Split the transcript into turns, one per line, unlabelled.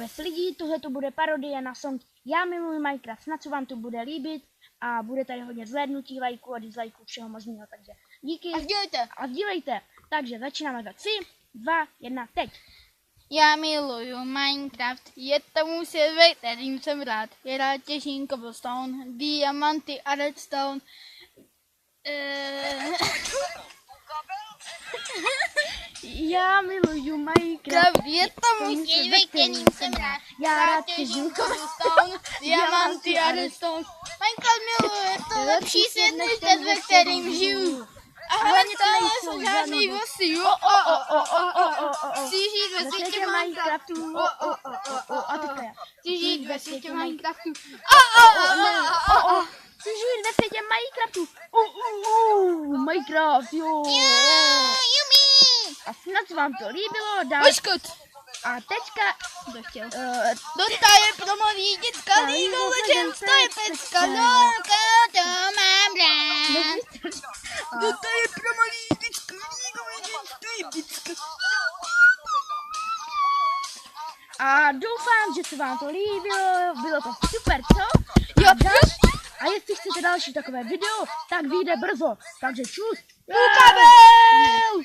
bez lidí. Tohle to bude parodie na song Já miluji Minecraft. Snad se vám to bude líbit a bude tady hodně zhlédnutí, lajků a dislajků, všeho možného. Takže díky. A sdílejte. Takže začínáme za 3, 2, 1, teď.
Já miluju Minecraft, je tomu server, kterým jsem rád. Je rád těžím cobblestone, diamanty a redstone.
Já miluju Minecraft.
Je tomu server, kterým jsem rád.
Já rád
těžím cobblestone, diamanty a redstone. Minecraft miluju, je to lepší svět než ten, ve kterým žiju. A hlavně to nejsou žádný vosy. Chci žít ve světě Minecraftu. Chci žít ve světě Minecraftu.
Chci žít ve světě Minecraftu. Minecraft, jo. A snad se vám to líbilo. A teďka,
Kdo chtěl? Dota je pro malý děcka, League of Legends, to je pecka, to mám rád. Dota je pro malý děcka, League of Legends, to je pecka.
a doufám, že se vám to líbilo, bylo to super, co?
Jo.
A jestli chcete další takové video, tak vyjde brzo, takže čus.
Kabel!